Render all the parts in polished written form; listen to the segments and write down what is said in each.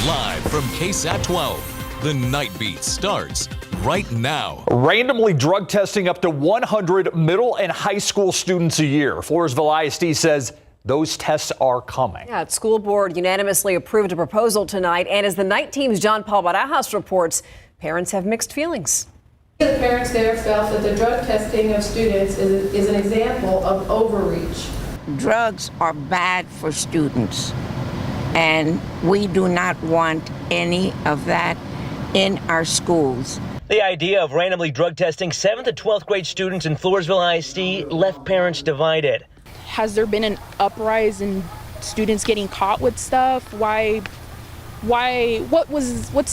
Live from KSAT 12, the Nightbeat starts right now. Randomly drug testing up to 100 middle and high school students a year. Floresville ISD says those tests are coming. Yeah, school board unanimously approved a proposal tonight, and as the night team's John Paul Barajas reports, parents have mixed feelings. The parents there felt that the drug testing of students is an example of overreach. Drugs are bad for students, and we do not want any of that in our schools. The idea of randomly drug testing 7th and 12th grade students in Floresville ISD left parents divided. Has there been an uprise in students getting caught with stuff? What's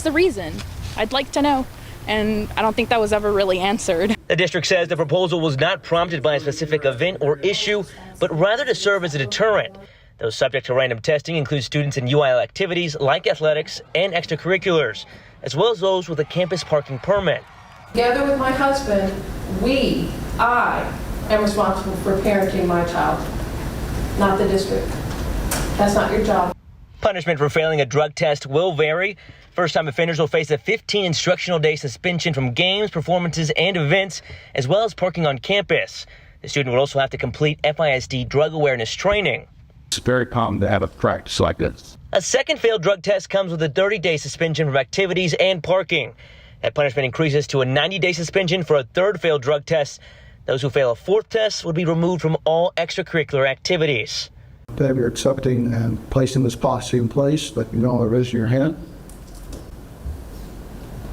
the reason? I'd like to know. And I don't think that was ever really answered. The district says the proposal was not prompted by a specific event or issue, but rather to serve as a deterrent. Those subject to random testing include students in UIL activities like athletics and extracurriculars, as well as those with a campus parking permit. Together with my husband, I am responsible for parenting my child, not the district. That's not your job. Punishment for failing a drug test will vary. First-time offenders will face a 15 instructional day suspension from games, performances, and events, as well as parking on campus. The student will also have to complete FISD drug awareness training. It's very common to have a practice like this. A second failed drug test comes with a 30-day suspension from activities and parking. That punishment increases to a 90-day suspension for a third failed drug test. Those who fail a fourth test would be removed from all extracurricular activities. If you're accepting and placing this policy in place, let me know raise your hand.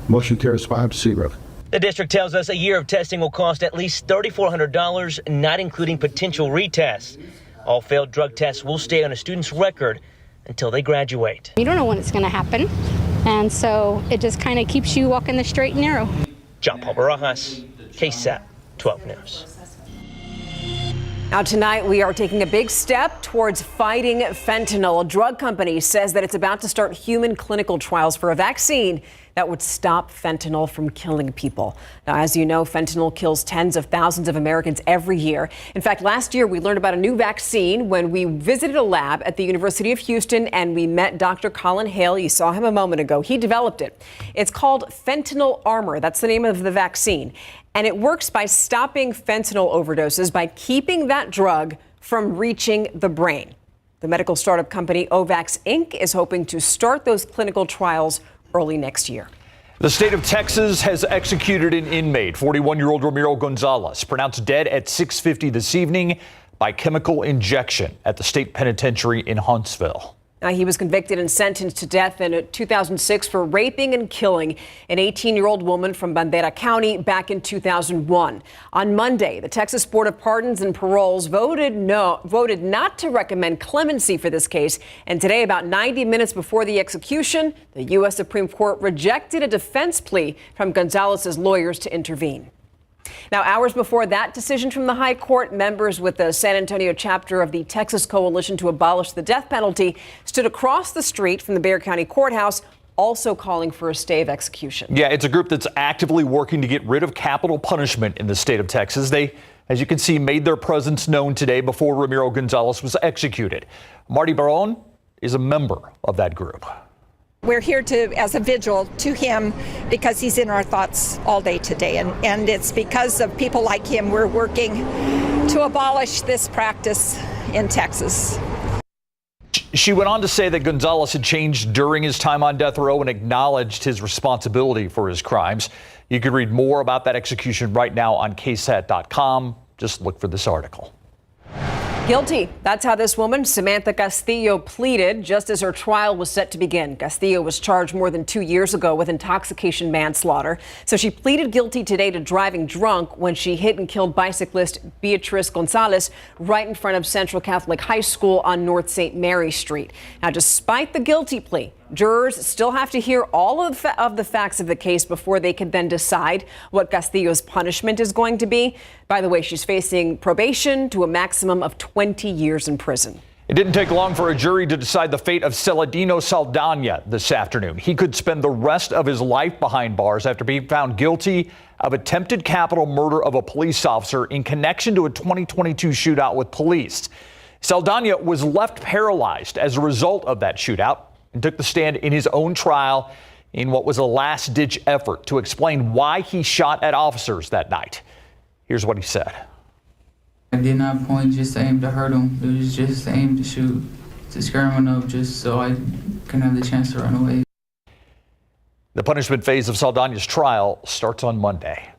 Motion carries 5-0. The district tells us a year of testing will cost at least $3,400, not including potential retests. All failed drug tests will stay on a student's record until they graduate. You don't know when it's going to happen, and so it just kind of keeps you walking the straight and narrow. John Paul Barajas, KSAT 12 News. Now tonight we are taking a big step towards fighting fentanyl. A drug company says that it's about to start human clinical trials for a vaccine that would stop fentanyl from killing people. Now, as you know, fentanyl kills tens of thousands of Americans every year. In fact, last year we learned about a new vaccine when we visited a lab at the University of Houston and we met Dr. Colin Hale. You saw him a moment ago. He developed it. It's called Fentanyl Armor. That's the name of the vaccine. And it works by stopping fentanyl overdoses by keeping that drug from reaching the brain. The medical startup company Ovax Inc. is hoping to start those clinical trials early next year. The state of Texas has executed an inmate, 41-year-old Ramiro Gonzalez, pronounced dead at 6:50 this evening by chemical injection at the state penitentiary in Huntsville. Now, he was convicted and sentenced to death in 2006 for raping and killing an 18-year-old woman from Bandera County back in 2001. On Monday, the Texas Board of Pardons and Paroles voted not to recommend clemency for this case. And today, about 90 minutes before the execution, the U.S. Supreme Court rejected a defense plea from Gonzalez's lawyers to intervene. Now, hours before that decision from the high court, members with the San Antonio chapter of the Texas Coalition to Abolish the Death Penalty stood across the street from the Bexar County Courthouse, also calling for a stay of execution. Yeah, it's a group that's actively working to get rid of capital punishment in the state of Texas. They, as you can see, made their presence known today before Ramiro Gonzalez was executed. Marty Barron is a member of that group. We're here as a vigil to him because he's in our thoughts all day today. And it's because of people like him we're working to abolish this practice in Texas. She went on to say that Gonzalez had changed during his time on death row and acknowledged his responsibility for his crimes. You can read more about that execution right now on KSAT.com. Just look for this article. Guilty. That's how this woman, Samantha Castillo, pleaded just as her trial was set to begin. Castillo was charged more than 2 years ago with intoxication manslaughter. So she pleaded guilty today to driving drunk when she hit and killed bicyclist Beatriz Gonzalez right in front of Central Catholic High School on North St. Mary Street. Now, despite the guilty plea, jurors still have to hear all of the facts of the case before they can then decide what Castillo's punishment is going to be. By the way, she's facing probation to a maximum of 20 years in prison. It didn't take long for a jury to decide the fate of Celedino Saldana this afternoon. He could spend the rest of his life behind bars after being found guilty of attempted capital murder of a police officer in connection to a 2022 shootout with police. Saldana was left paralyzed as a result of that shootout. and took the stand in his own trial in what was a last-ditch effort to explain why he shot at officers that night. Here's what he said. I did not point just to aim to hurt him. It was just to aim to shoot, to scare him enough just so I can have the chance to run away. The punishment phase of Saldana's trial starts on Monday.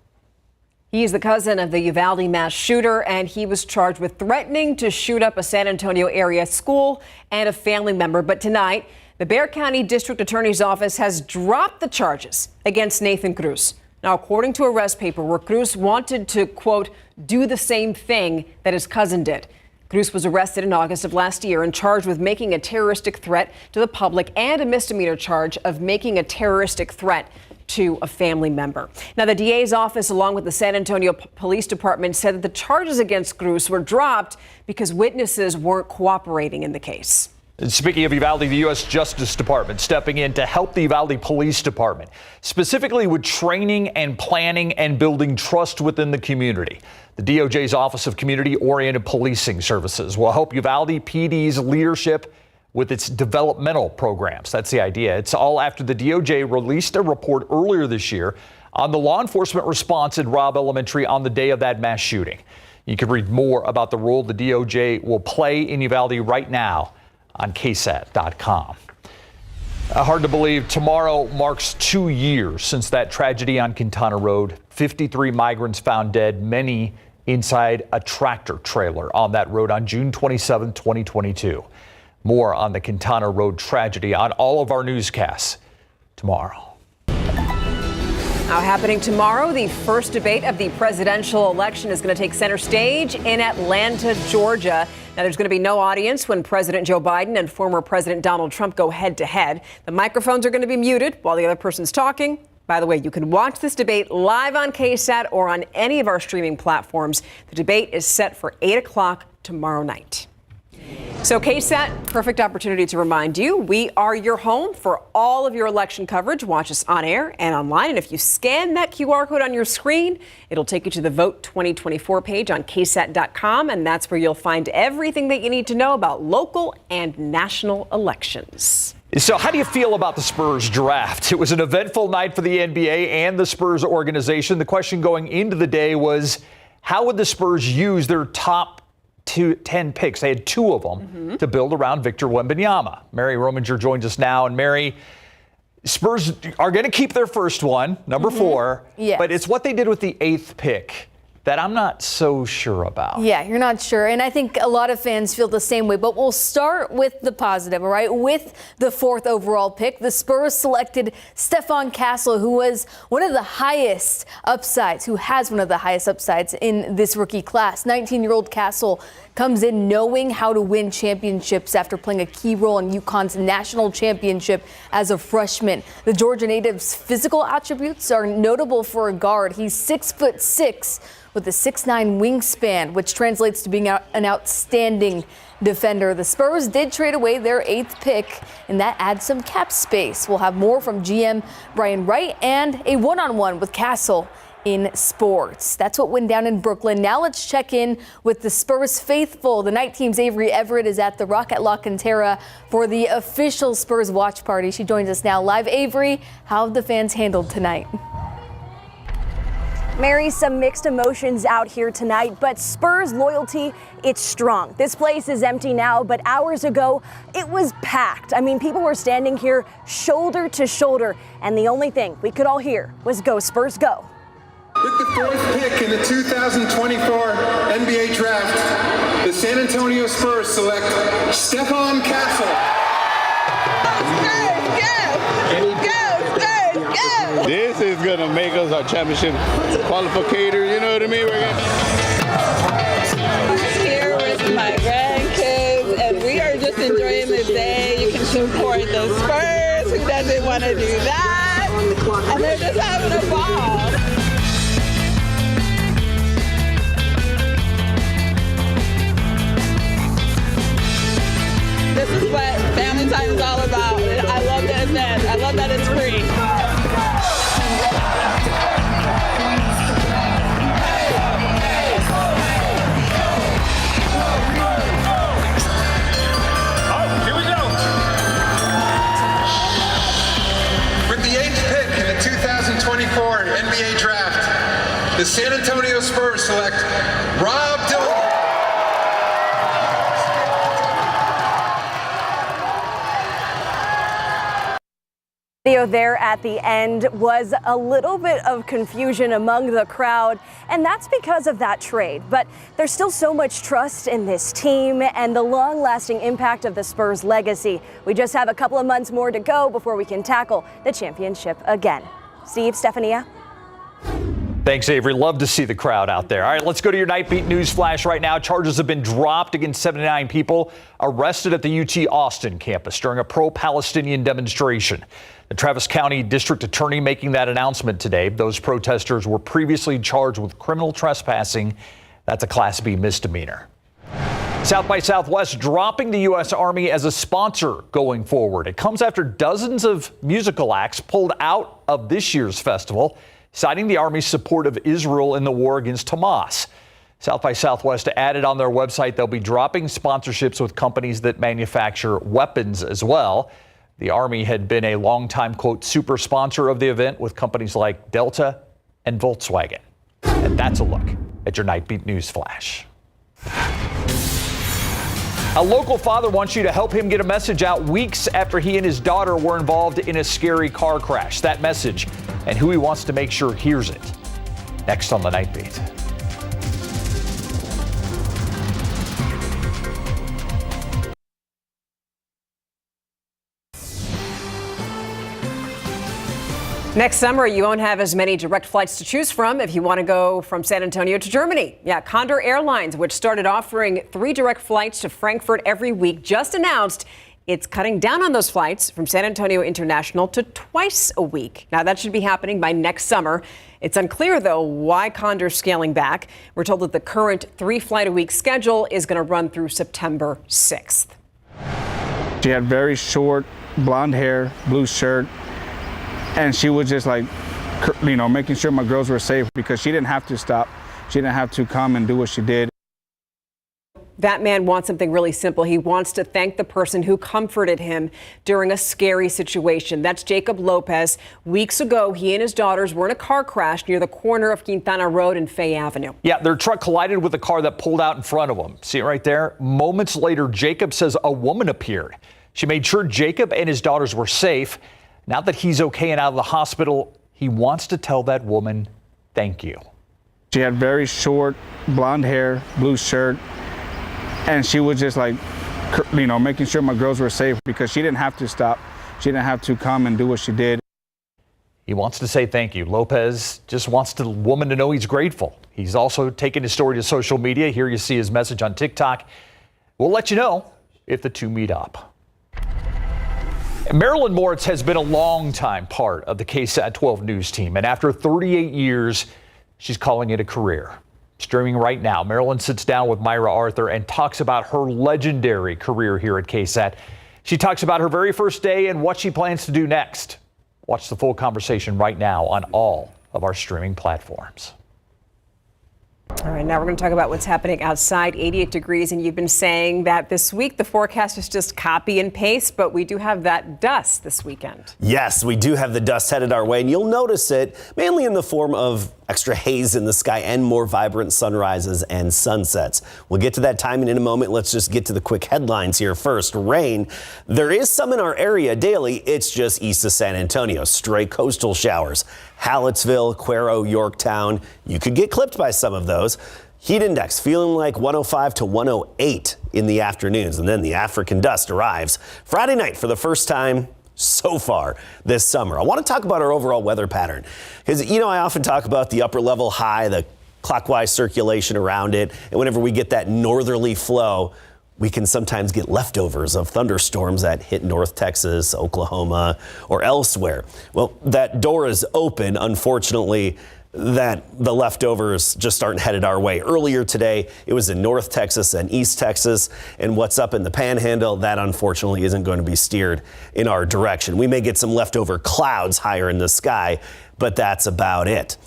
He's the cousin of the Uvalde mass shooter, and he was charged with threatening to shoot up a San Antonio area school and a family member. But tonight, the Bexar County District Attorney's Office has dropped the charges against Nathan Cruz. Now, according to arrest paperwork, Cruz wanted to, quote, do the same thing that his cousin did. Cruz was arrested in August of last year and charged with making a terroristic threat to the public and a misdemeanor charge of making a terroristic threat to a family member. Now, the DA's office, along with the San Antonio Police Department, said that the charges against Cruz were dropped because witnesses weren't cooperating in the case. Speaking of Uvalde, the U.S. Justice Department stepping in to help the Uvalde Police Department, specifically with training and planning and building trust within the community. The DOJ's Office of Community-Oriented Policing Services will help Uvalde PD's leadership with its developmental programs. That's the idea. It's all after the DOJ released a report earlier this year on the law enforcement response in Robb Elementary on the day of that mass shooting. You can read more about the role the DOJ will play in Uvalde right now on KSAT.com. Hard to believe tomorrow marks 2 years since that tragedy on Quintana Road. 53 migrants found dead, many inside a tractor trailer on that road on June 27, 2022. More on the Quintana Road tragedy on all of our newscasts tomorrow. Now, happening tomorrow, the first debate of the presidential election is going to take center stage in Atlanta, Georgia. Now, there's going to be no audience when President Joe Biden and former President Donald Trump go head to head. The microphones are going to be muted while the other person's talking. By the way, you can watch this debate live on KSAT or on any of our streaming platforms. The debate is set for 8 o'clock tomorrow night. So KSAT, perfect opportunity to remind you, we are your home for all of your election coverage. Watch us on air and online. And if you scan that QR code on your screen, it'll take you to the Vote 2024 page on KSAT.com. And that's where you'll find everything that you need to know about local and national elections. So how do you feel about the Spurs draft? It was an eventful night for the NBA and the Spurs organization. The question going into the day was, how would the Spurs use their top 10 picks? They had 2 of them to build around Victor Wembanyama. Mary Rominger joins us now. And Mary, Spurs are going to keep their first one, number 4. Yes. But it's what they did with the 8th pick that I'm not so sure about. Yeah, you're not sure. And I think a lot of fans feel the same way. But we'll start with the positive, all right? With the 4th overall pick, the Spurs selected Stephon Castle, who was one of the highest upsides, in this rookie class. 19-year-old Castle comes in knowing how to win championships after playing a key role in UConn's national championship as a freshman. The Georgia native's physical attributes are notable for a guard. He's 6'6", with a 6'9" wingspan, which translates to being an outstanding defender. The Spurs did trade away their 8th pick, and that adds some cap space. We'll have more from GM Brian Wright and a one-on-one with Castle in sports. That's what went down in Brooklyn. Now let's check in with the Spurs faithful. The night team's Avery Everett is at the Rock at La Cantera for the official Spurs watch party. She joins us now live. Avery, how have the fans handled tonight? Mary, some mixed emotions out here tonight, but Spurs loyalty, it's strong. This place is empty now, but hours ago, it was packed. I mean, people were standing here shoulder to shoulder, and the only thing we could all hear was "Go Spurs, go." With the 4th pick in the 2024 NBA Draft, the San Antonio Spurs select Stephon Castle. This is going to make us our championship qualificator, you know what I mean? I'm here with my grandkids, and we are just enjoying the day. You can support the Spurs, who doesn't want to do that? And they're just having a ball. This is what family time is all about. I love the event. I love that it's free. the San Antonio Spurs select Rob Dillon. Video there at the end was a little bit of confusion among the crowd, and that's because of that trade. But there's still so much trust in this team and the long-lasting impact of the Spurs' legacy. We just have a couple of months more to go before we can tackle the championship again. Steve, Stephania. Thanks, Avery. Love to see the crowd out there. All right, let's go to your Nightbeat news flash right now. Charges have been dropped against 79 people arrested at the UT Austin campus during a pro-Palestinian demonstration. The Travis County District Attorney making that announcement today. Those protesters were previously charged with criminal trespassing. That's a Class B misdemeanor. South by Southwest dropping the U.S. Army as a sponsor going forward. It comes after dozens of musical acts pulled out of this year's festival, citing the Army's support of Israel in the war against Hamas. South by Southwest added on their website they'll be dropping sponsorships with companies that manufacture weapons as well. The Army had been a longtime, quote, super sponsor of the event with companies like Delta and Volkswagen. And that's a look at your Nightbeat News Flash. A local father wants you to help him get a message out weeks after he and his daughter were involved in a scary car crash. That message and who he wants to make sure hears it. Next on the Nightbeat. Next summer, you won't have as many direct flights to choose from if you want to go from San Antonio to Germany. Yeah, Condor Airlines, which started offering 3 direct flights to Frankfurt every week, just announced it's cutting down on those flights from San Antonio International to twice a week. Now, that should be happening by next summer. It's unclear, though, why Condor's scaling back. We're told that the current 3-flight-a-week schedule is going to run through September 6th. She had very short blonde hair, blue shirt. And she was just like, you know, making sure my girls were safe because she didn't have to stop. She didn't have to come and do what she did. That man wants something really simple. He wants to thank the person who comforted him during a scary situation. That's Jacob Lopez. Weeks ago, he and his daughters were in a car crash near the corner of Quintana Road and Fay Avenue. Yeah, their truck collided with a car that pulled out in front of them. See it right there? Moments later, Jacob says a woman appeared. She made sure Jacob and his daughters were safe. Now that he's okay and out of the hospital, he wants to tell that woman, thank you. She had very short blonde hair, blue shirt, and she was just like, you know, making sure my girls were safe because she didn't have to stop. She didn't have to come and do what she did. He wants to say thank you. Lopez just wants the woman to know he's grateful. He's also taken his story to social media. Here you see his message on TikTok. We'll let you know if the two meet up. Marilyn Moritz has been a long-time part of the KSAT 12 news team, and after 38 years, she's calling it a career. Streaming right now, Marilyn sits down with Myra Arthur and talks about her legendary career here at KSAT. She talks about her very first day and what she plans to do next. Watch the full conversation right now on all of our streaming platforms. All right, now we're going to talk about what's happening outside. 88 degrees, and you've been saying that this week the forecast is just copy and paste, but we do have that dust this weekend. Yes, we do have the dust headed our way, and you'll notice it mainly in the form of extra haze in the sky and more vibrant sunrises and sunsets. We'll get to that timing in a moment. Let's just get to the quick headlines here first. Rain. There is some in our area daily. It's just east of San Antonio. Stray coastal showers. Hallettsville, Cuero, Yorktown. You could get clipped by some of those. Heat index feeling like 105 to 108 in the afternoons, and then the African dust arrives Friday night for the first time so far this summer. I want to talk about our overall weather pattern because, you know, I often talk about the upper level high, the clockwise circulation around it, and whenever we get that northerly flow, we can sometimes get leftovers of thunderstorms that hit North Texas, Oklahoma, or elsewhere. Well, that door is open, unfortunately, that the leftovers just aren't headed our way. Earlier today, it was in North Texas and East Texas, and what's up in the Panhandle, that unfortunately isn't going to be steered in our direction. We may get some leftover clouds higher in the sky, but that's about it.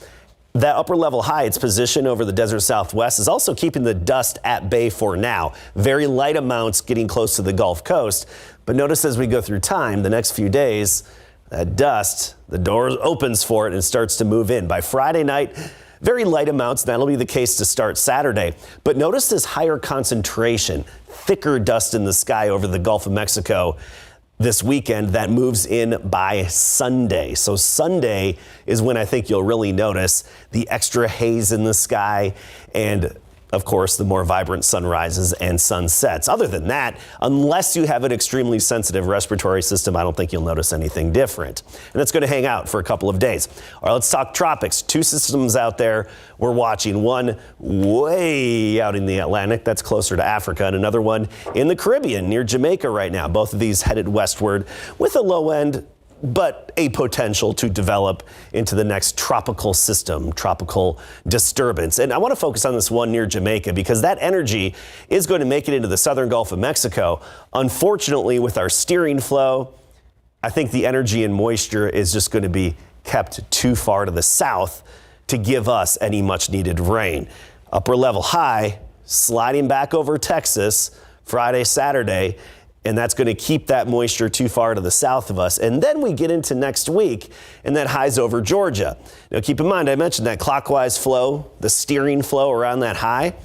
That upper level high, its position over the desert Southwest, is also keeping the dust at bay for now. Very light amounts getting close to the Gulf Coast, but notice as we go through time, the next few days, that dust, the door opens for it and starts to move in. By Friday night, very light amounts. That'll be the case to start Saturday. But notice this higher concentration, thicker dust in the sky over the Gulf of Mexico this weekend that moves in by Sunday. So Sunday is when I think you'll really notice the extra haze in the sky and, of course, the more vibrant sunrises and sunsets. Other than that, unless you have an extremely sensitive respiratory system, I don't think you'll notice anything different. And that's going to hang out for a couple of days. All right, let's talk tropics. Two systems out there we're watching. One way out in the Atlantic, that's closer to Africa, and another one in the Caribbean near Jamaica right now. Both of these headed westward with a low end, but a potential to develop into the next tropical system, tropical disturbance. And I want to focus on this one near Jamaica because that energy is going to make it into the southern Gulf of Mexico. Unfortunately, with our steering flow, I think the energy and moisture is just going to be kept too far to the south to give us any much needed rain. Upper level high sliding back over Texas Friday, Saturday, and that's going to keep that moisture too far to the south of us. And then we get into next week, and that high's over Georgia. Now, keep in mind, I mentioned that clockwise flow, the steering flow around that high.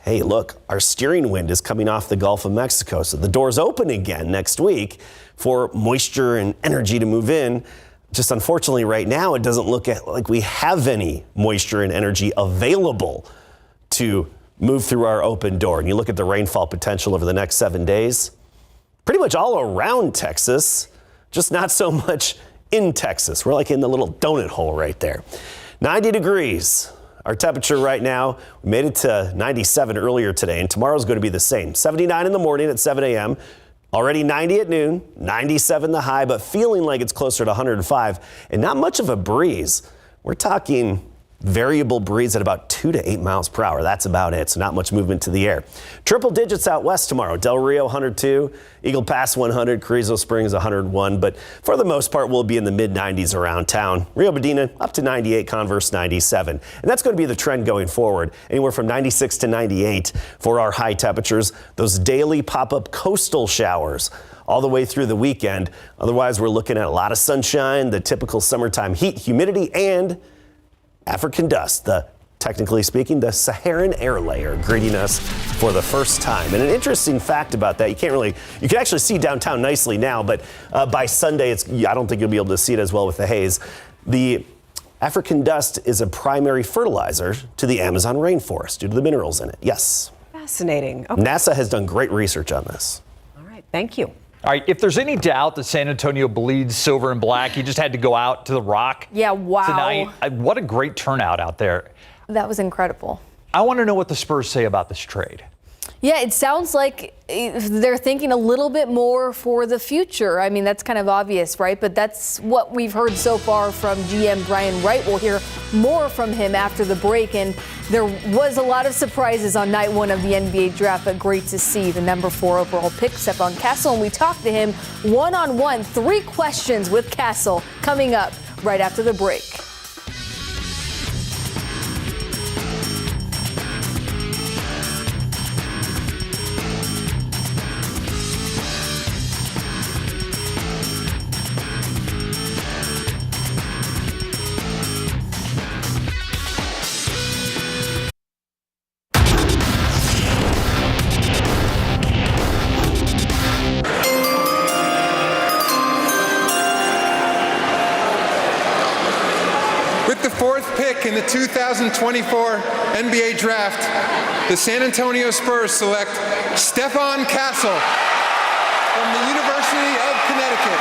Hey, look, our steering wind is coming off the Gulf of Mexico, so the door's open again next week for moisture and energy to move in. Just unfortunately, right now, it doesn't look like we have any moisture and energy available to move through our open door. And you look at the rainfall potential over the next 7 days, pretty much all around Texas, just not so much in Texas. We're like in the little donut hole right there. 90 degrees. Our temperature right now, we made it to 97 earlier today, and tomorrow's going to be the same. 79 in the morning at 7 a.m., already 90 at noon, 97 the high, but feeling like it's closer to 105, and not much of a breeze. We're talking variable breeze at about 2 to 8 miles per hour. That's about it. So not much movement to the air. Triple digits out west tomorrow. Del Rio 102, Eagle Pass 100, Carrizo Springs 101. But for the most part, we'll be in the mid 90s around town. Rio Medina up to 98, Converse 97. And that's going to be the trend going forward. Anywhere from 96 to 98 for our high temperatures. Those daily pop-up coastal showers all the way through the weekend. Otherwise, we're looking at a lot of sunshine, the typical summertime heat, humidity, and African dust, technically speaking, the Saharan air layer greeting us for the first time. And an interesting fact about that, you can actually see downtown nicely now, but by Sunday, I don't think you'll be able to see it as well with the haze. The African dust is a primary fertilizer to the Amazon rainforest due to the minerals in it. Yes. Fascinating. Okay. NASA has done great research on this. All right. Thank you. All right, if there's any doubt that San Antonio bleeds silver and black, you just had to go out to the Rock. Yeah, wow. Tonight. What a great turnout out there. That was incredible. I want to know what the Spurs say about this trade. Yeah, it sounds like they're thinking a little bit more for the future. I mean, that's kind of obvious, right? But that's what we've heard so far from GM Brian Wright. We'll hear more from him after the break. And there was a lot of surprises on night one of the NBA draft, but great to see the number 4 overall pick, Stephon Castle. And we talked to him one-on-one, 3 questions with Castle coming up right after the break. In the 2024 NBA Draft, the San Antonio Spurs select Stephon Castle from the University of Connecticut.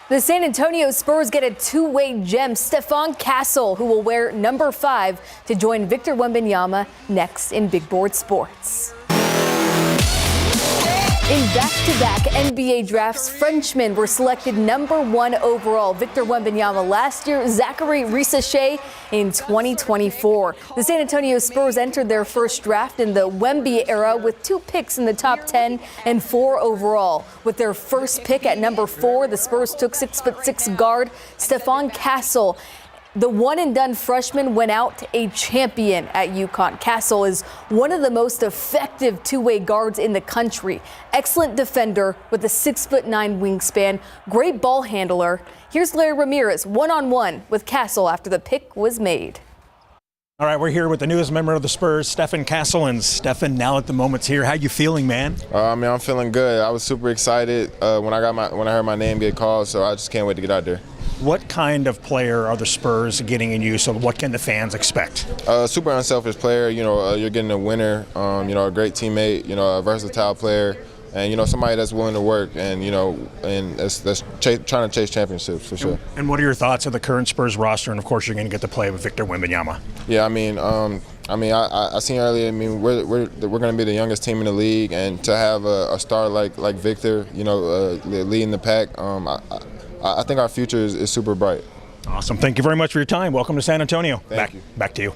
The San Antonio Spurs get a two-way gem, Stephon Castle, who will wear number 5 to join Victor Wembanyama next in Big Board Sports. In back-to-back NBA drafts, Frenchmen were selected number 1 overall. Victor Wembanyama last year, Zachary Risache in 2024. The San Antonio Spurs entered their first draft in the Wemby era with 2 picks in the top 10 and 4 overall. With their first pick at number 4, the Spurs took 6'6" guard Stephon Castle. The one-and-done freshman went out a champion at UConn. Castle is one of the most effective two-way guards in the country. Excellent defender with a 6'9" wingspan, great ball handler. Here's Larry Ramirez one-on-one with Castle after the pick was made. All right, we're here with the newest member of the Spurs, Stephen Castle. And Stephen, now that the moment's here, how you feeling, man? I'm feeling good. I was super excited when I heard my name get called, so I just can't wait to get out there. What kind of player are the Spurs getting in you? So what can the fans expect? Super unselfish player. You're getting a winner. A great teammate. A versatile player. And somebody that's willing to work, and that's trying to chase championships for sure. And what are your thoughts of the current Spurs roster? And of course, you're going to get to play with Victor Wembanyama. Yeah, I seen earlier. We're going to be the youngest team in the league, and to have a star like Victor, leading the pack, I think our future is super bright. Awesome. Thank you very much for your time. Welcome to San Antonio. Thank you. Back to you.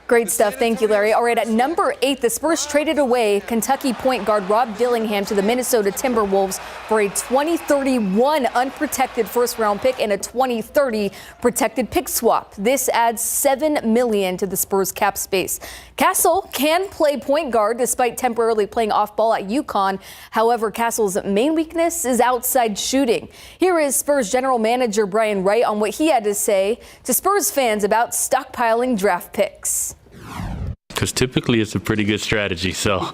Great stuff. Thank you, Larry. All right, at number 8, the Spurs traded away Kentucky point guard Rob Dillingham to the Minnesota Timberwolves for a 2031 unprotected first-round pick and a 2030 protected pick swap. This adds $7 million to the Spurs cap space. Castle can play point guard despite temporarily playing off-ball at UConn. However, Castle's main weakness is outside shooting. Here is Spurs general manager Brian Wright on what he had to say to Spurs fans about stockpiling draft picks. Because typically it's a pretty good strategy. So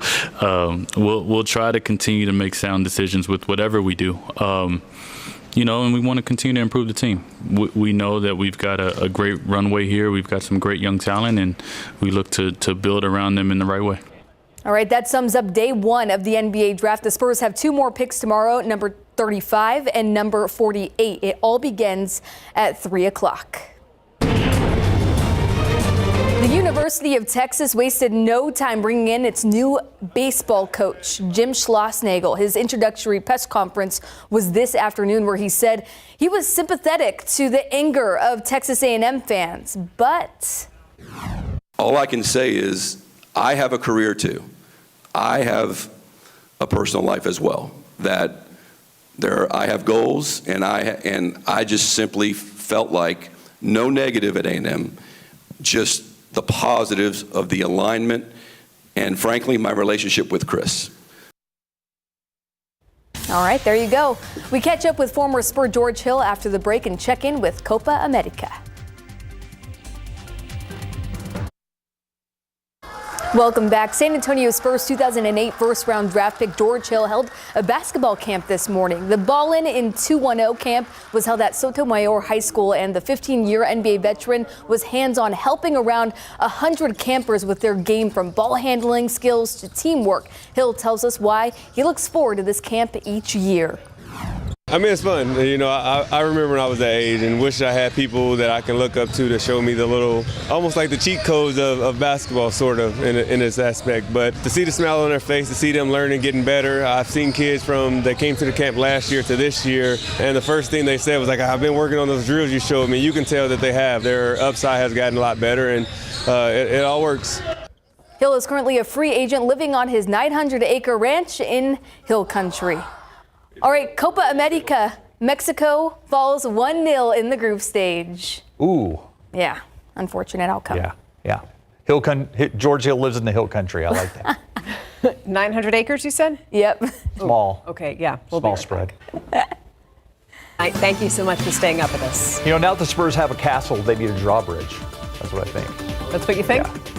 we'll try to continue to make sound decisions with whatever we do. And we want to continue to improve the team. We know that we've got a great runway here. We've got some great young talent, and we look to build around them in the right way. All right, that sums up day 1 of the NBA draft. The Spurs have 2 more picks tomorrow, number 35 and number 48. It all begins at 3 o'clock. The University of Texas wasted no time bringing in its new baseball coach, Jim Schlossnagle. His introductory press conference was this afternoon, where he said he was sympathetic to the anger of Texas A&M fans, but all I can say is I have a career too. I have a personal life as well. I have goals, and I just simply felt like no negative at A&M, just the positives of the alignment and, frankly, my relationship with Chris. All right, there you go. We catch up with former Spur George Hill after the break and check in with Copa America. Welcome back. San Antonio Spurs 2008 first-round draft pick George Hill held a basketball camp this morning. The Ballin' in 210 camp was held at Sotomayor High School, and the 15-year NBA veteran was hands-on, helping around 100 campers with their game from ball handling skills to teamwork. Hill tells us why he looks forward to this camp each year. It's fun. I remember when I was that age and wish I had people that I can look up to show me the little, almost like the cheat codes of basketball, sort of, in this aspect. But to see the smile on their face, to see them learning, getting better. I've seen kids that came to the camp last year to this year, and the first thing they said was like, I've been working on those drills you showed me. You can tell that they have. Their upside has gotten a lot better, and it all works. Hill is currently a free agent living on his 900-acre ranch in Hill Country. All right, Copa America. Mexico falls 1-0 in the group stage. Ooh. Yeah, unfortunate outcome. Yeah. George Hill lives in the Hill Country. I like that. 900 acres, you said? Yep. Small. Okay, yeah. Small spread. Thank you so much for staying up with us. Now that the Spurs have a castle, they need a drawbridge. That's what I think. That's what you think? Yeah.